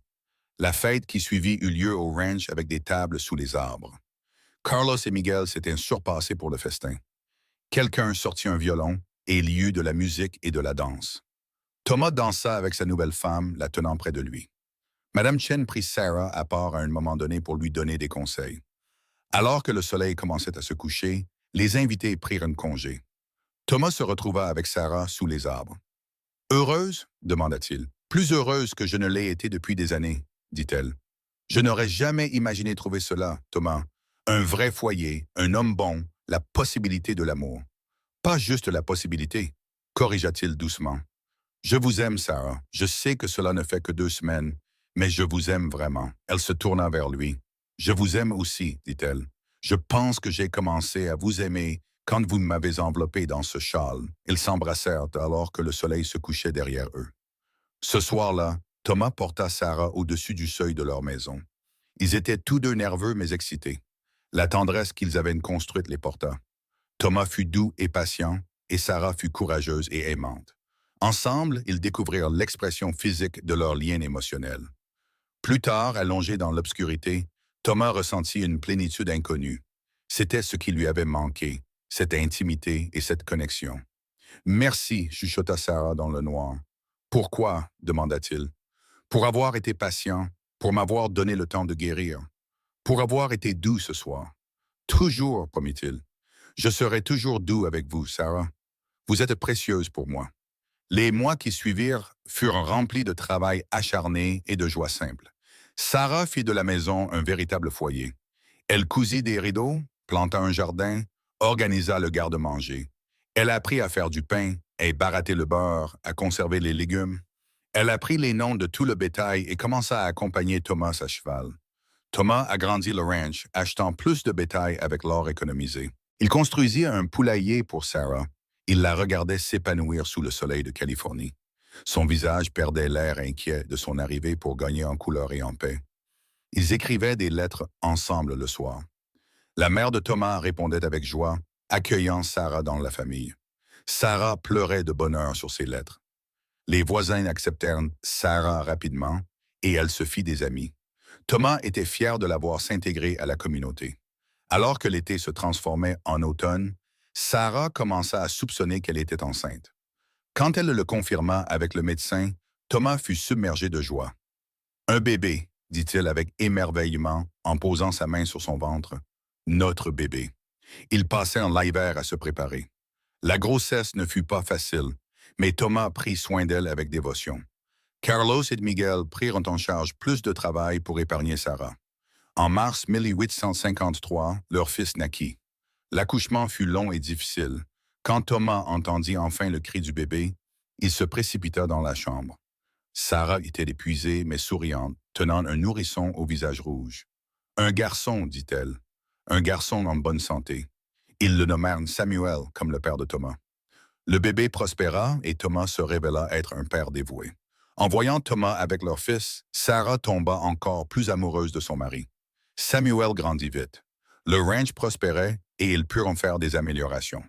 La fête qui suivit eut lieu au ranch avec des tables sous les arbres. Carlos et Miguel s'étaient surpassés pour le festin. Quelqu'un sortit un violon et il y eut de la musique et de la danse. Thomas dansa avec sa nouvelle femme, la tenant près de lui. Madame Chen prit Sarah à part à un moment donné pour lui donner des conseils. Alors que le soleil commençait à se coucher, les invités prirent un congé. Thomas se retrouva avec Sarah sous les arbres. « Heureuse » demanda-t-il. « Plus heureuse que je ne l'ai été depuis des années » dit-elle. « Je n'aurais jamais imaginé trouver cela, Thomas. Un vrai foyer, un homme bon, la possibilité de l'amour. »« Pas juste la possibilité, » corrigea-t-il doucement. « Je vous aime, Sarah. Je sais que cela ne fait que 2 semaines, mais je vous aime vraiment. » Elle se tourna vers lui. « Je vous aime aussi, dit-elle. Je pense que j'ai commencé à vous aimer quand vous m'avez enveloppé dans ce châle. » Ils s'embrassèrent alors que le soleil se couchait derrière eux. Ce soir-là, Thomas porta Sarah au-dessus du seuil de leur maison. Ils étaient tous deux nerveux mais excités. La tendresse qu'ils avaient construite les porta. Thomas fut doux et patient, et Sarah fut courageuse et aimante. Ensemble, ils découvrirent l'expression physique de leur lien émotionnel. Plus tard, allongé dans l'obscurité, Thomas ressentit une plénitude inconnue. C'était ce qui lui avait manqué, cette intimité et cette connexion. « Merci » chuchota Sarah dans le noir. « Pourquoi » demanda-t-il. « Pour avoir été patient, pour m'avoir donné le temps de guérir, pour avoir été doux ce soir. »« Toujours » promit-il. « Je serai toujours doux avec vous, Sarah. Vous êtes précieuse pour moi. » Les mois qui suivirent furent remplis de travail acharné et de joie simple. Sarah fit de la maison un véritable foyer. Elle cousit des rideaux, planta un jardin, organisa le garde-manger. Elle apprit à faire du pain, à baratter le beurre, à conserver les légumes. Elle apprit les noms de tout le bétail et commença à accompagner Thomas à cheval. Thomas agrandit le ranch, achetant plus de bétail avec l'or économisé. Il construisit un poulailler pour Sarah. Il la regardait s'épanouir sous le soleil de Californie. Son visage perdait l'air inquiet de son arrivée pour gagner en couleur et en paix. Ils écrivaient des lettres ensemble le soir. La mère de Thomas répondait avec joie, accueillant Sarah dans la famille. Sarah pleurait de bonheur sur ses lettres. Les voisins acceptèrent Sarah rapidement et elle se fit des amis. Thomas était fier de la voir s'intégrer à la communauté. Alors que l'été se transformait en automne, Sarah commença à soupçonner qu'elle était enceinte. Quand elle le confirma avec le médecin, Thomas fut submergé de joie. Un bébé, dit-il avec émerveillement en posant sa main sur son ventre. Notre bébé. Ils passèrent l'hiver à se préparer. La grossesse ne fut pas facile, mais Thomas prit soin d'elle avec dévotion. Carlos et Miguel prirent en charge plus de travail pour épargner Sarah. En mars 1853, leur fils naquit. L'accouchement fut long et difficile. Quand Thomas entendit enfin le cri du bébé, il se précipita dans la chambre. Sarah était épuisée mais souriante, tenant un nourrisson au visage rouge. Un garçon, dit-elle. Un garçon en bonne santé. Ils le nommèrent Samuel, comme le père de Thomas. Le bébé prospéra et Thomas se révéla être un père dévoué. En voyant Thomas avec leur fils, Sarah tomba encore plus amoureuse de son mari. Samuel grandit vite. Le ranch prospérait et ils purent en faire des améliorations.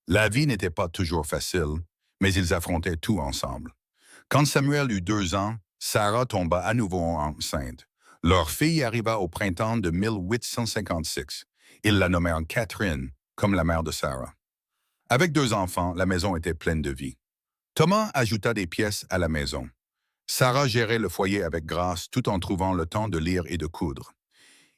La vie n'était pas toujours facile, mais ils affrontaient tout ensemble. Quand Samuel eut 2 ans, Sarah tomba à nouveau enceinte. Leur fille arriva au printemps de 1856. Ils la nommèrent Catherine, comme la mère de Sarah. Avec 2 enfants, la maison était pleine de vie. Thomas ajouta des pièces à la maison. Sarah gérait le foyer avec grâce tout en trouvant le temps de lire et de coudre.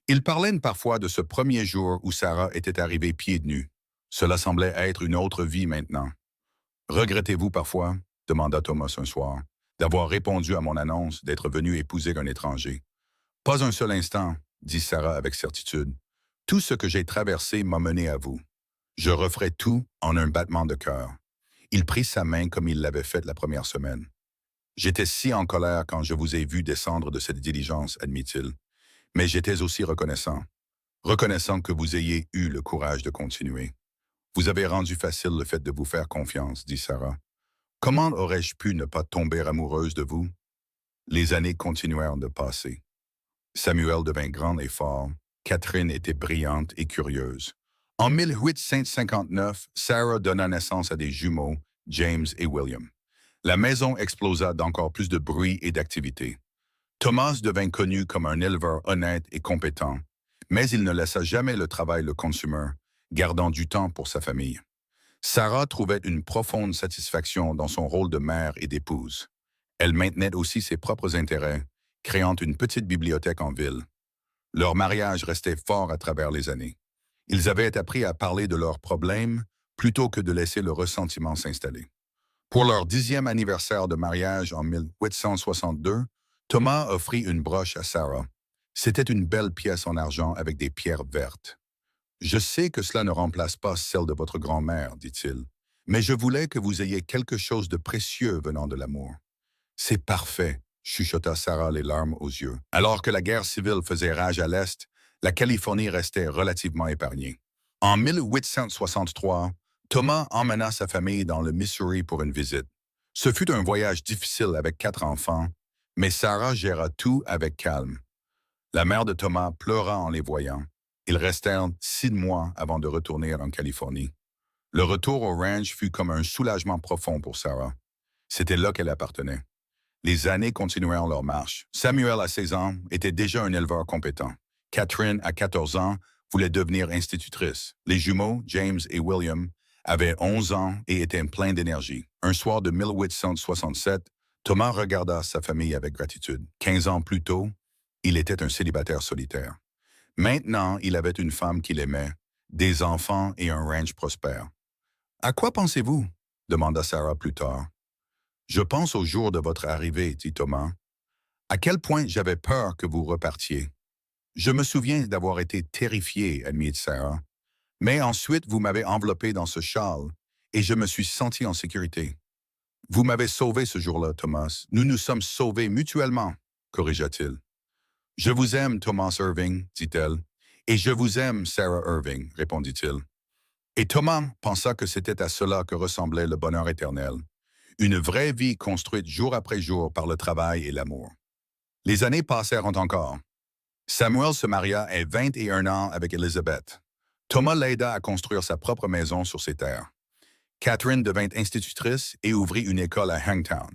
Ils parlaient parfois de ce premier jour où Sarah était arrivée pieds nus. Cela semblait être une autre vie maintenant. « Regrettez-vous parfois, demanda Thomas un soir, d'avoir répondu à mon annonce d'être venu épouser un étranger. Pas un seul instant, dit Sarah avec certitude. Tout ce que j'ai traversé m'a mené à vous. Je referai tout en un battement de cœur. Il prit sa main comme il l'avait fait la première semaine. J'étais si en colère quand je vous ai vu descendre de cette diligence, admit-il. Mais j'étais aussi reconnaissant. Reconnaissant que vous ayez eu le courage de continuer. Vous avez rendu facile le fait de vous faire confiance, dit Sarah. Comment aurais-je pu ne pas tomber amoureuse de vous? Les années continuèrent de passer. Samuel devint grand et fort. Catherine était brillante et curieuse. En 1859, Sarah donna naissance à des jumeaux, James et William. La maison explosa d'encore plus de bruit et d'activité. Thomas devint connu comme un éleveur honnête et compétent, mais il ne laissa jamais le travail le consumer, gardant du temps pour sa famille. Sarah trouvait une profonde satisfaction dans son rôle de mère et d'épouse. Elle maintenait aussi ses propres intérêts, créant une petite bibliothèque en ville. Leur mariage restait fort à travers les années. Ils avaient appris à parler de leurs problèmes plutôt que de laisser le ressentiment s'installer. Pour leur 10e anniversaire de mariage en 1862, Thomas offrit une broche à Sarah. C'était une belle pièce en argent avec des pierres vertes. « Je sais que cela ne remplace pas celle de votre grand-mère, dit-il, mais je voulais que vous ayez quelque chose de précieux venant de l'amour. » « C'est parfait, » chuchota Sarah les larmes aux yeux. Alors que la guerre civile faisait rage à l'Est, la Californie restait relativement épargnée. En 1863, Thomas emmena sa famille dans le Missouri pour une visite. Ce fut un voyage difficile avec 4 enfants, mais Sarah géra tout avec calme. La mère de Thomas pleura en les voyant. Ils restèrent 6 mois avant de retourner en Californie. Le retour au ranch fut comme un soulagement profond pour Sarah. C'était là qu'elle appartenait. Les années continuèrent leur marche. Samuel, à 16 ans, était déjà un éleveur compétent. Catherine, à 14 ans, voulait devenir institutrice. Les jumeaux, James et William, avaient 11 ans et étaient pleins d'énergie. Un soir de 1867, Thomas regarda sa famille avec gratitude. 15 ans plus tôt, il était un célibataire solitaire. Maintenant, il avait une femme qu'il aimait, des enfants et un ranch prospère. « À quoi pensez-vous? » demanda Sarah plus tard. « Je pense au jour de votre arrivée, » dit Thomas. « À quel point j'avais peur que vous repartiez. Je me souviens d'avoir été terrifié, admit Sarah. Mais ensuite, vous m'avez enveloppé dans ce châle et je me suis senti en sécurité. Vous m'avez sauvé ce jour-là, Thomas. Nous nous sommes sauvés mutuellement, corrigea-t-il. Je vous aime, Thomas Irving, dit-elle. Et je vous aime, Sarah Irving, répondit-il. Et Thomas pensa que c'était à cela que ressemblait le bonheur éternel. Une vraie vie construite jour après jour par le travail et l'amour. Les années passèrent encore. Samuel se maria à 21 ans avec Elizabeth. Thomas l'aida à construire sa propre maison sur ses terres. Catherine devint institutrice et ouvrit une école à Hangtown.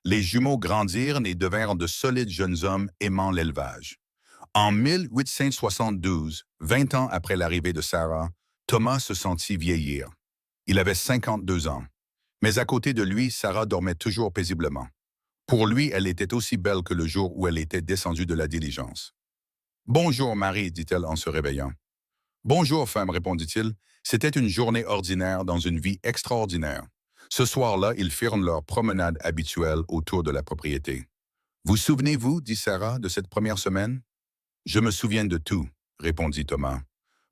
Les jumeaux grandirent et devinrent de solides jeunes hommes aimant l'élevage. En 1872, 20 ans après l'arrivée de Sarah, Thomas se sentit vieillir. Il avait 52 ans. Mais à côté de lui, Sarah dormait toujours paisiblement. Pour lui, elle était aussi belle que le jour où elle était descendue de la diligence. « Bonjour, Marie, dit-elle en se réveillant. « Bonjour, femme, répondit-il. C'était une journée ordinaire dans une vie extraordinaire. Ce soir-là, ils firent leur promenade habituelle autour de la propriété. Vous souvenez-vous, dit Sarah, de cette première semaine? Je me souviens de tout, répondit Thomas.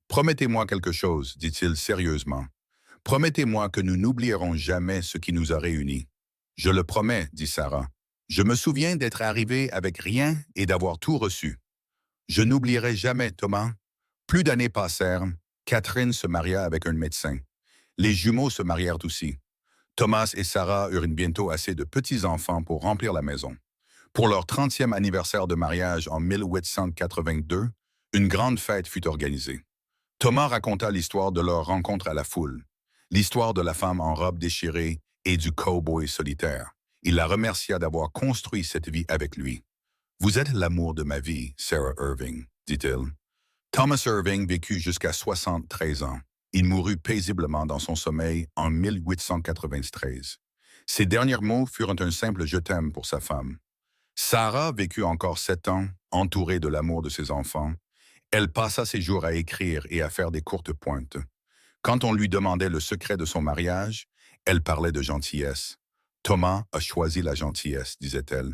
Promettez-moi quelque chose, dit-il sérieusement. Promettez-moi que nous n'oublierons jamais ce qui nous a réunis. Je le promets, dit Sarah. Je me souviens d'être arrivé avec rien et d'avoir tout reçu. Je n'oublierai jamais, Thomas. Plus d'années passèrent. Catherine se maria avec un médecin. Les jumeaux se marièrent aussi. Thomas et Sarah eurent bientôt assez de petits-enfants pour remplir la maison. Pour leur 30e anniversaire de mariage en 1882, une grande fête fut organisée. Thomas raconta l'histoire de leur rencontre à la foule, l'histoire de la femme en robe déchirée et du cow-boy solitaire. Il la remercia d'avoir construit cette vie avec lui. « Vous êtes l'amour de ma vie, Sarah Irving, dit-il. » Thomas Irving vécut jusqu'à 73 ans. Il mourut paisiblement dans son sommeil en 1893. Ses derniers mots furent un simple « je t'aime » pour sa femme. Sarah vécut encore 7 ans, entourée de l'amour de ses enfants. Elle passa ses jours à écrire et à faire des courtes pointes. Quand on lui demandait le secret de son mariage, elle parlait de gentillesse. « Thomas a choisi la gentillesse, disait-elle.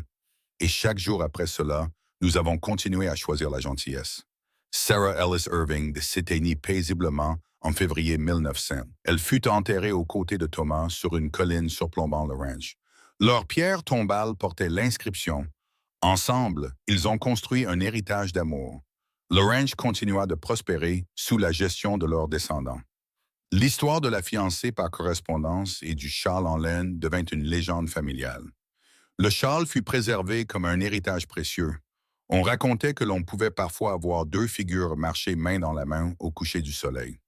Et chaque jour après cela, nous avons continué à choisir la gentillesse. » Sarah Ellis Irving s'éteignit paisiblement en février 1900. Elle fut enterrée aux côtés de Thomas sur une colline surplombant le ranch. Leur pierre tombale portait l'inscription « Ensemble, ils ont construit un héritage d'amour. » Le ranch continua de prospérer sous la gestion de leurs descendants. L'histoire de la fiancée par correspondance et du châle en laine devint une légende familiale. Le châle fut préservé comme un héritage précieux. On racontait que l'on pouvait parfois avoir 2 figures marcher main dans la main au coucher du soleil.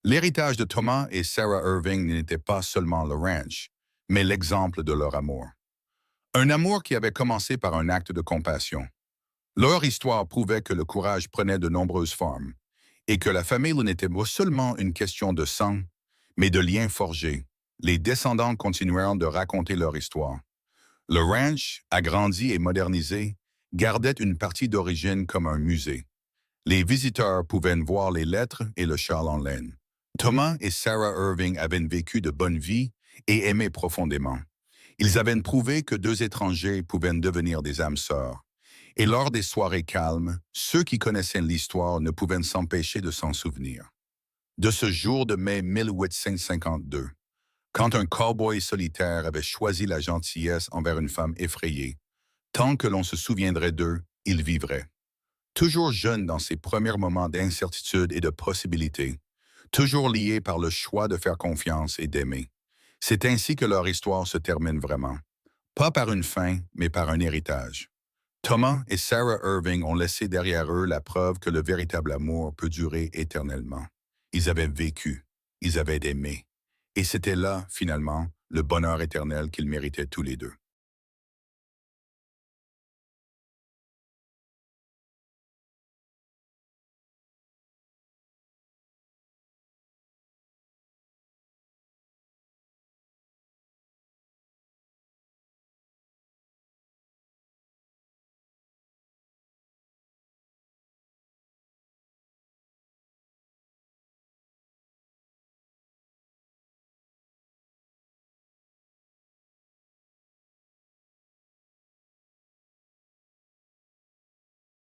L'héritage de Thomas et Sarah Irving n'était pas seulement le ranch, mais l'exemple de leur amour. Un amour qui avait commencé par un acte de compassion. Leur histoire prouvait que le courage prenait de nombreuses formes et que la famille n'était pas seulement une question de sang, mais de liens forgés. Les descendants continuèrent de raconter leur histoire. Le ranch, agrandi et modernisé, gardait une partie d'origine comme un musée. Les visiteurs pouvaient voir les lettres et le châle en laine. Thomas et Sarah Irving avaient vécu de bonnes vies et aimaient profondément. Ils avaient prouvé que 2 étrangers pouvaient devenir des âmes sœurs. Et lors des soirées calmes, ceux qui connaissaient l'histoire ne pouvaient s'empêcher de s'en souvenir. De ce jour de mai 1852, quand un cow-boy solitaire avait choisi la gentillesse envers une femme effrayée, tant que l'on se souviendrait d'eux, ils vivraient. Toujours jeunes dans ces premiers moments d'incertitude et de possibilité, toujours liés par le choix de faire confiance et d'aimer. C'est ainsi que leur histoire se termine vraiment. Pas par une fin, mais par un héritage. Thomas et Sarah Irving ont laissé derrière eux la preuve que le véritable amour peut durer éternellement. Ils avaient vécu, ils avaient aimé. Et c'était là, finalement, le bonheur éternel qu'ils méritaient tous les deux.